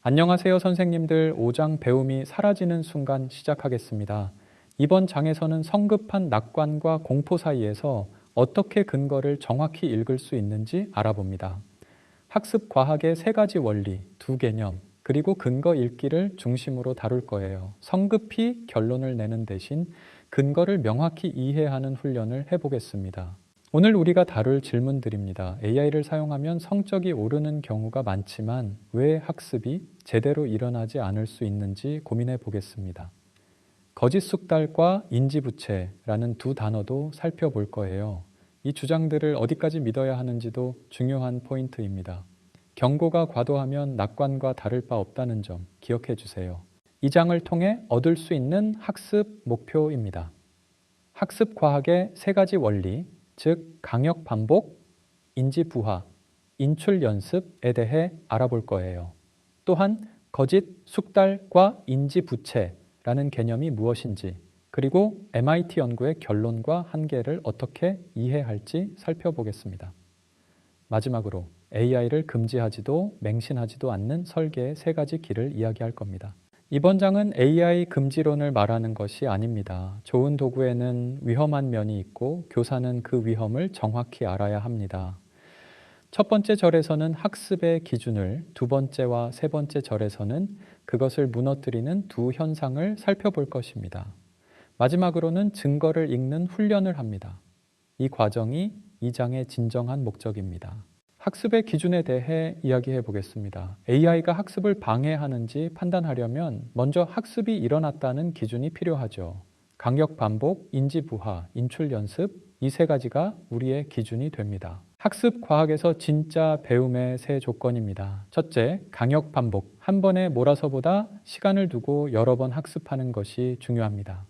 안녕하세요, 선생님들. 5장 배움이 사라지는 순간 시작하겠습니다. 이번 장에서는 성급한 낙관과 공포 사이에서 어떻게 근거를 정확히 읽을 수 있는지 알아봅니다. 학습 과학의 세 가지 원리, 두 개념, 그리고 근거 읽기를 중심으로 다룰 거예요. 성급히 결론을 내는 대신 근거를 명확히 이해하는 훈련을 해보겠습니다. 오늘 우리가 다룰 질문들입니다. AI를 사용하면 성적이 오르는 경우가 많지만 왜 학습이 제대로 일어나지 않을 수 있는지 고민해 보겠습니다. 거짓 숙달과 인지부채라는 두 단어도 살펴볼 거예요. 이 주장들을 어디까지 믿어야 하는지도 중요한 포인트입니다. 경고가 과도하면 낙관과 다를 바 없다는 점 기억해 주세요. 이 장을 통해 얻을 수 있는 학습 목표입니다. 학습 과학의 세 가지 원리, 즉 강역 반복, 인지 부하, 인출 연습에 대해 알아볼 거예요. 또한 거짓 숙달과 인지 부채라는 개념이 무엇인지, 그리고 MIT 연구의 결론과 한계를 어떻게 이해할지 살펴보겠습니다. 마지막으로 AI를 금지하지도 맹신하지도 않는 설계의 세 가지 길을 이야기할 겁니다. 이번 장은 AI 금지론을 말하는 것이 아닙니다. 좋은 도구에는 위험한 면이 있고 교사는 그 위험을 정확히 알아야 합니다. 첫 번째 절에서는 학습의 기준을, 두 번째와 세 번째 절에서는 그것을 무너뜨리는 두 현상을 살펴볼 것입니다. 마지막으로는 증거를 읽는 훈련을 합니다. 이 과정이 이 장의 진정한 목적입니다. 학습의 기준에 대해 이야기해 보겠습니다. AI가 학습을 방해하는지 판단하려면 먼저 학습이 일어났다는 기준이 필요하죠. 강역 반복, 인지 부하, 인출 연습, 이 세 가지가 우리의 기준이 됩니다. 학습 과학에서 진짜 배움의 세 조건입니다. 첫째, 강역 반복. 한 번에 몰아서보다 시간을 두고 여러 번 학습하는 것이 중요합니다.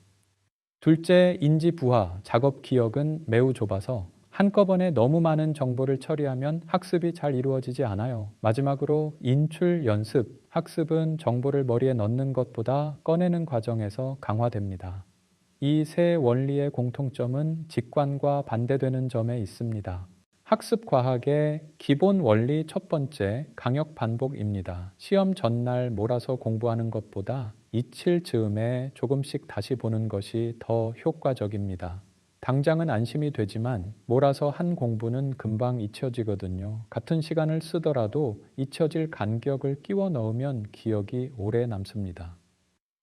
둘째, 인지 부하. 작업 기억은 매우 좁아서 한꺼번에 너무 많은 정보를 처리하면 학습이 잘 이루어지지 않아요. 마지막으로 인출 연습. 학습은 정보를 머리에 넣는 것보다 꺼내는 과정에서 강화됩니다. 이 세 원리의 공통점은 직관과 반대되는 점에 있습니다. 학습 과학의 기본 원리 첫 번째, 강역 반복입니다. 시험 전날 몰아서 공부하는 것보다 잊힐 즈음에 조금씩 다시 보는 것이 더 효과적입니다. 당장은 안심이 되지만 몰아서 한 공부는 금방 잊혀지거든요. 같은 시간을 쓰더라도 잊혀질 간격을 끼워 넣으면 기억이 오래 남습니다.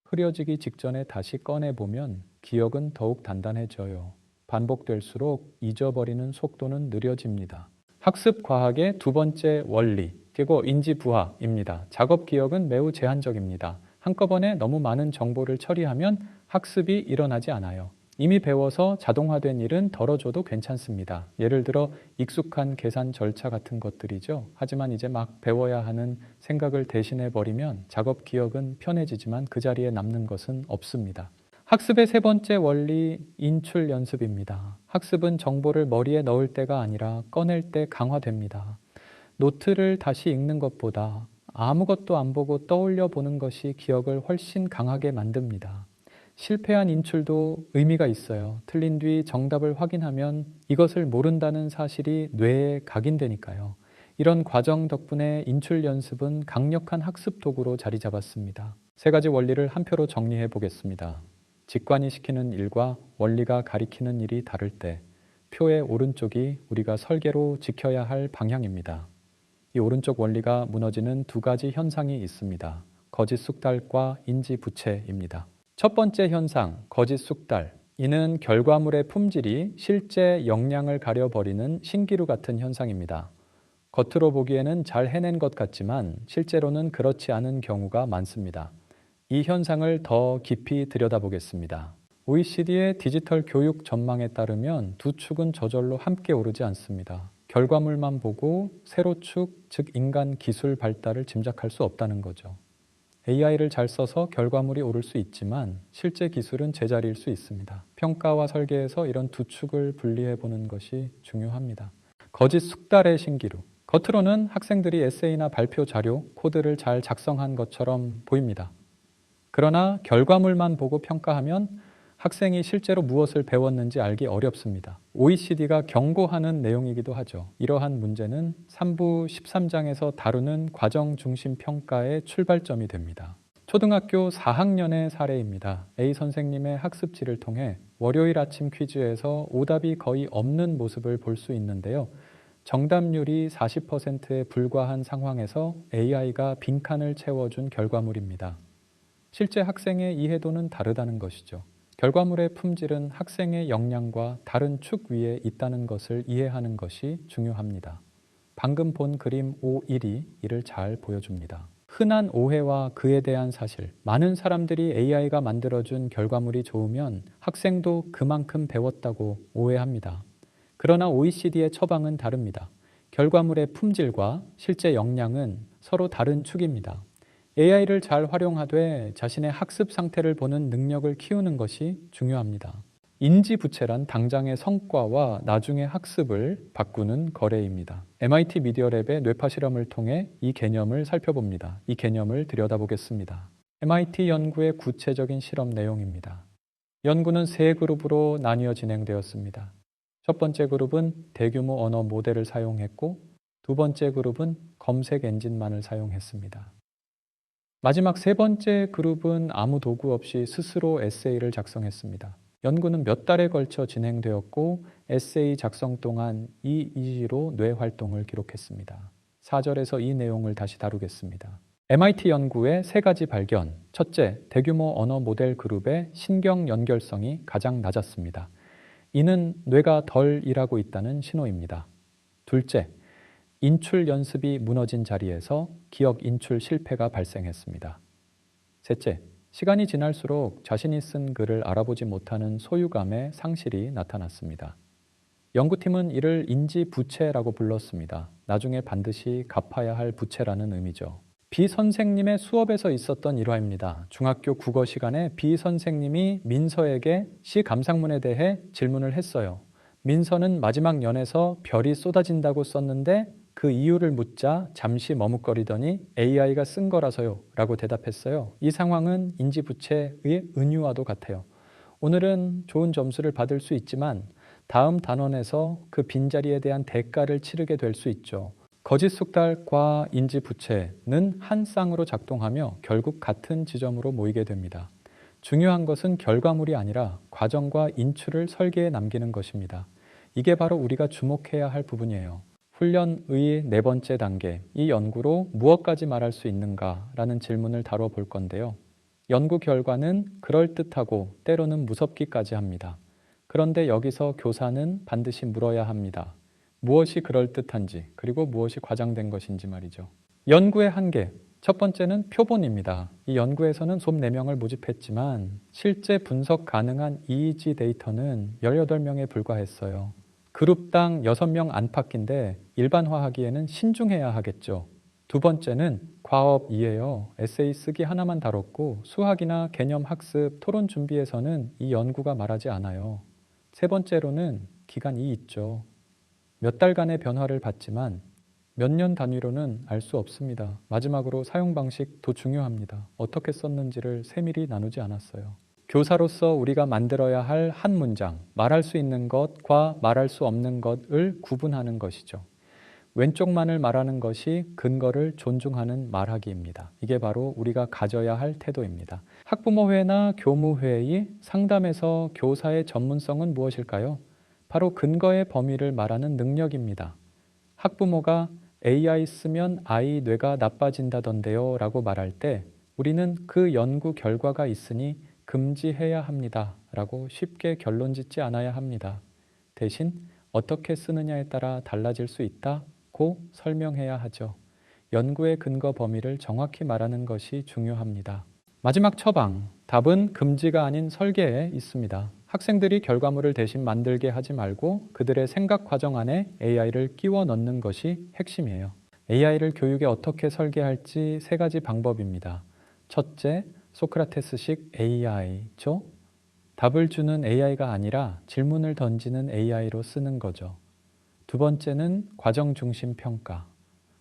흐려지기 직전에 다시 꺼내보면 기억은 더욱 단단해져요. 반복될수록 잊어버리는 속도는 느려집니다. 학습 과학의 두 번째 원리, 그리고 인지 부하입니다. 작업 기억은 매우 제한적입니다. 한꺼번에 너무 많은 정보를 처리하면 학습이 일어나지 않아요. 이미 배워서 자동화된 일은 덜어줘도 괜찮습니다. 예를 들어 익숙한 계산 절차 같은 것들이죠. 하지만 이제 막 배워야 하는 생각을 대신해 버리면 작업 기억은 편해지지만 그 자리에 남는 것은 없습니다. 학습의 세 번째 원리, 인출 연습입니다. 학습은 정보를 머리에 넣을 때가 아니라 꺼낼 때 강화됩니다. 노트를 다시 읽는 것보다 아무것도 안 보고 떠올려 보는 것이 기억을 훨씬 강하게 만듭니다. 실패한 인출도 의미가 있어요. 틀린 뒤 정답을 확인하면 이것을 모른다는 사실이 뇌에 각인되니까요. 이런 과정 덕분에 인출 연습은 강력한 학습 도구로 자리 잡았습니다. 세 가지 원리를 한 표로 정리해 보겠습니다. 직관이 시키는 일과 원리가 가리키는 일이 다를 때 표의 오른쪽이 우리가 설계로 지켜야 할 방향입니다. 이 오른쪽 원리가 무너지는 두 가지 현상이 있습니다. 거짓 숙달과 인지 부채입니다. 첫 번째 현상, 거짓 숙달. 이는 결과물의 품질이 실제 역량을 가려버리는 신기루 같은 현상입니다. 겉으로 보기에는 잘 해낸 것 같지만 실제로는 그렇지 않은 경우가 많습니다. 이 현상을 더 깊이 들여다보겠습니다. OECD의 디지털 교육 전망에 따르면 두 축은 저절로 함께 오르지 않습니다. 결과물만 보고 세로 축, 즉 인간 기술 발달을 짐작할 수 없다는 거죠. AI를 잘 써서 결과물이 오를 수 있지만 실제 기술은 제자리일 수 있습니다. 평가와 설계에서 이런 두 축을 분리해 보는 것이 중요합니다. 거짓 숙달의 신기루. 겉으로는 학생들이 에세이나 발표 자료, 코드를 잘 작성한 것처럼 보입니다. 그러나 결과물만 보고 평가하면 학생이 실제로 무엇을 배웠는지 알기 어렵습니다. OECD가 경고하는 내용이기도 하죠. 이러한 문제는 3부 13장에서 다루는 과정 중심 평가의 출발점이 됩니다. 초등학교 4학년의 사례입니다. A 선생님의 학습지를 통해 월요일 아침 퀴즈에서 오답이 거의 없는 모습을 볼 수 있는데요. 정답률이 40%에 불과한 상황에서 AI가 빈칸을 채워준 결과물입니다. 실제 학생의 이해도는 다르다는 것이죠. 결과물의 품질은 학생의 역량과 다른 축 위에 있다는 것을 이해하는 것이 중요합니다. 방금 본 그림 5.1이 이를 잘 보여줍니다. 흔한 오해와 그에 대한 사실, 많은 사람들이 AI가 만들어준 결과물이 좋으면 학생도 그만큼 배웠다고 오해합니다. 그러나 OECD의 처방은 다릅니다. 결과물의 품질과 실제 역량은 서로 다른 축입니다. AI를 잘 활용하되 자신의 학습 상태를 보는 능력을 키우는 것이 중요합니다. 인지부채란 당장의 성과와 나중의 학습을 바꾸는 거래입니다. MIT 미디어랩의 뇌파 실험을 통해 이 개념을 살펴봅니다. 이 개념을 들여다보겠습니다. MIT 연구의 구체적인 실험 내용입니다. 연구는 세 그룹으로 나뉘어 진행되었습니다. 첫 번째 그룹은 대규모 언어 모델을 사용했고, 두 번째 그룹은 검색 엔진만을 사용했습니다. 마지막 세 번째 그룹은 아무 도구 없이 스스로 에세이를 작성했습니다. 연구는 몇 달에 걸쳐 진행되었고 에세이 작성 동안 EEG로 뇌 활동을 기록했습니다. 4절에서 이 내용을 다시 다루겠습니다. MIT 연구의 세 가지 발견. 첫째, 대규모 언어 모델 그룹의 신경 연결성이 가장 낮았습니다. 이는 뇌가 덜 일하고 있다는 신호입니다. 둘째, 인출 연습이 무너진 자리에서 기억 인출 실패가 발생했습니다. 셋째, 시간이 지날수록 자신이 쓴 글을 알아보지 못하는 소유감의 상실이 나타났습니다. 연구팀은 이를 인지부채라고 불렀습니다. 나중에 반드시 갚아야 할 부채라는 의미죠. B 선생님의 수업에서 있었던 일화입니다. 중학교 국어 시간에 B 선생님이 민서에게 시 감상문에 대해 질문을 했어요. 민서는 마지막 연에서 별이 쏟아진다고 썼는데 그 이유를 묻자 잠시 머뭇거리더니 AI가 쓴 거라서요 라고 대답했어요. 이 상황은 인지부채의 은유와도 같아요. 오늘은 좋은 점수를 받을 수 있지만 다음 단원에서 그 빈자리에 대한 대가를 치르게 될 수 있죠. 거짓 숙달과 인지부채는 한 쌍으로 작동하며 결국 같은 지점으로 모이게 됩니다. 중요한 것은 결과물이 아니라 과정과 인출을 설계에 남기는 것입니다. 이게 바로 우리가 주목해야 할 부분이에요. 훈련의 네 번째 단계, 이 연구로 무엇까지 말할 수 있는가라는 질문을 다뤄볼 건데요. 연구 결과는 그럴듯하고 때로는 무섭기까지 합니다. 그런데 여기서 교사는 반드시 물어야 합니다. 무엇이 그럴듯한지, 그리고 무엇이 과장된 것인지 말이죠. 연구의 한계, 첫 번째는 표본입니다. 이 연구에서는 솜 4명을 모집했지만 실제 분석 가능한 EEG 데이터는 18명에 불과했어요. 그룹당 6명 안팎인데 일반화하기에는 신중해야 하겠죠. 두 번째는 과업이에요. 에세이 쓰기 하나만 다뤘고 수학이나 개념 학습, 토론 준비에서는 이 연구가 말하지 않아요. 세 번째로는 기간이 있죠. 몇 달간의 변화를 봤지만 몇 년 단위로는 알 수 없습니다. 마지막으로 사용 방식도 중요합니다. 어떻게 썼는지를 세밀히 나누지 않았어요. 교사로서 우리가 만들어야 할 한 문장, 말할 수 있는 것과 말할 수 없는 것을 구분하는 것이죠. 왼쪽만을 말하는 것이 근거를 존중하는 말하기입니다. 이게 바로 우리가 가져야 할 태도입니다. 학부모회나 교무회의 상담에서 교사의 전문성은 무엇일까요? 바로 근거의 범위를 말하는 능력입니다. 학부모가 AI 쓰면 아이 뇌가 나빠진다던데요 라고 말할 때 우리는 그 연구 결과가 있으니 금지해야 합니다 라고 쉽게 결론 짓지 않아야 합니다. 대신 어떻게 쓰느냐에 따라 달라질 수 있다고 설명해야 하죠. 연구의 근거 범위를 정확히 말하는 것이 중요합니다. 마지막 처방, 답은 금지가 아닌 설계에 있습니다. 학생들이 결과물을 대신 만들게 하지 말고 그들의 생각 과정 안에 AI를 끼워 넣는 것이 핵심이에요. AI를 교육에 어떻게 설계할지 세 가지 방법입니다. 첫째, 소크라테스식 AI죠. 답을 주는 AI가 아니라 질문을 던지는 AI로 쓰는 거죠. 두 번째는 과정 중심 평가.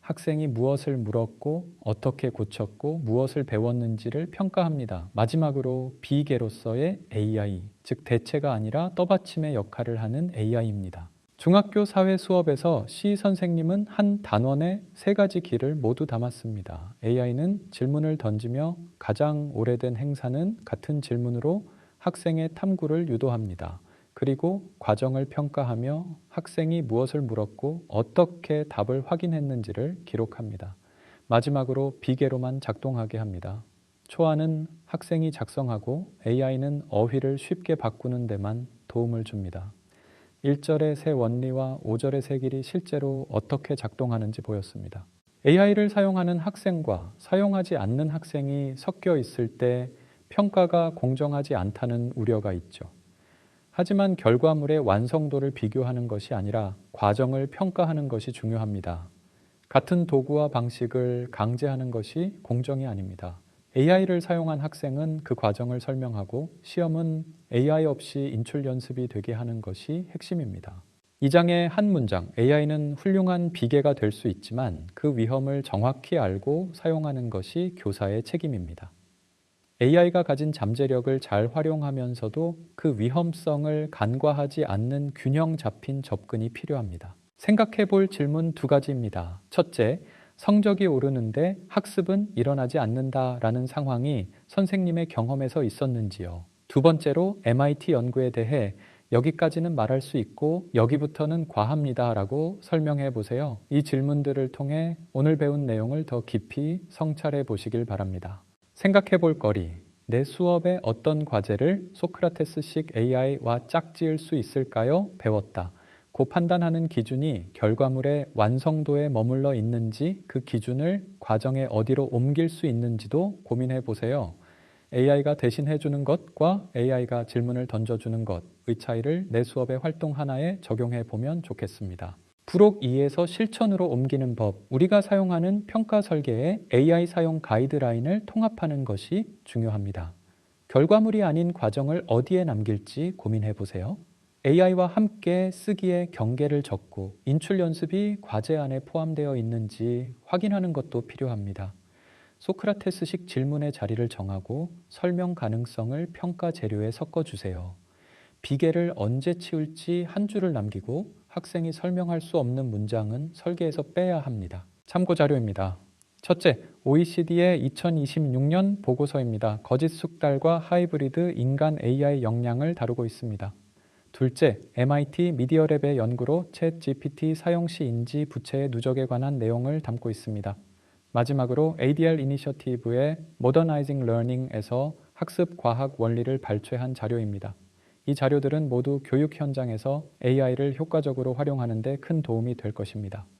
학생이 무엇을 물었고 어떻게 고쳤고 무엇을 배웠는지를 평가합니다. 마지막으로 비계로서의 AI, 즉 대체가 아니라 떠받침의 역할을 하는 AI입니다. 중학교 사회 수업에서 C 선생님은 한 단원에 세 가지 길을 모두 담았습니다. AI는 질문을 던지며 가장 오래된 행사는 같은 질문으로 학생의 탐구를 유도합니다. 그리고 과정을 평가하며 학생이 무엇을 물었고 어떻게 답을 확인했는지를 기록합니다. 마지막으로 비계로만 작동하게 합니다. 초안은 학생이 작성하고 AI는 어휘를 쉽게 바꾸는 데만 도움을 줍니다. 1절의 새 원리와 5절의 새 길이 실제로 어떻게 작동하는지 보였습니다. AI를 사용하는 학생과 사용하지 않는 학생이 섞여 있을 때 평가가 공정하지 않다는 우려가 있죠. 하지만 결과물의 완성도를 비교하는 것이 아니라 과정을 평가하는 것이 중요합니다. 같은 도구와 방식을 강제하는 것이 공정이 아닙니다. AI를 사용한 학생은 그 과정을 설명하고 시험은 AI 없이 인출 연습이 되게 하는 것이 핵심입니다. 이 장의 한 문장, AI는 훌륭한 비계가 될 수 있지만 그 위험을 정확히 알고 사용하는 것이 교사의 책임입니다. AI가 가진 잠재력을 잘 활용하면서도 그 위험성을 간과하지 않는 균형 잡힌 접근이 필요합니다. 생각해 볼 질문 두 가지입니다. 첫째, 성적이 오르는데 학습은 일어나지 않는다라는 상황이 선생님의 경험에서 있었는지요? 두 번째로 MIT 연구에 대해 여기까지는 말할 수 있고 여기부터는 과합니다라고 설명해 보세요. 이 질문들을 통해 오늘 배운 내용을 더 깊이 성찰해 보시길 바랍니다. 생각해 볼 거리, 내 수업에 어떤 과제를 소크라테스식 AI와 짝지을 수 있을까요? 배웠다. 고 판단하는 기준이 결과물의 완성도에 머물러 있는지 그 기준을 과정의 어디로 옮길 수 있는지도 고민해 보세요. AI가 대신해 주는 것과 AI가 질문을 던져주는 것의 차이를 내 수업의 활동 하나에 적용해 보면 좋겠습니다. 부록 2에서 실천으로 옮기는 법, 우리가 사용하는 평가 설계에 AI 사용 가이드라인을 통합하는 것이 중요합니다. 결과물이 아닌 과정을 어디에 남길지 고민해 보세요. AI와 함께 쓰기에 경계를 적고 인출 연습이 과제 안에 포함되어 있는지 확인하는 것도 필요합니다. 소크라테스식 질문의 자리를 정하고 설명 가능성을 평가 재료에 섞어주세요. 비계를 언제 치울지 한 줄을 남기고 학생이 설명할 수 없는 문장은 설계에서 빼야 합니다. 참고 자료입니다. 첫째, OECD의 2026년 보고서입니다. 거짓 숙달과 하이브리드 인간 AI 역량을 다루고 있습니다. 둘째, MIT 미디어랩의 연구로 챗 GPT 사용 시 인지 부채의 누적에 관한 내용을 담고 있습니다. 마지막으로 ADL 이니셔티브의 Modernizing Learning에서 학습 과학 원리를 발췌한 자료입니다. 이 자료들은 모두 교육 현장에서 AI를 효과적으로 활용하는 데 큰 도움이 될 것입니다.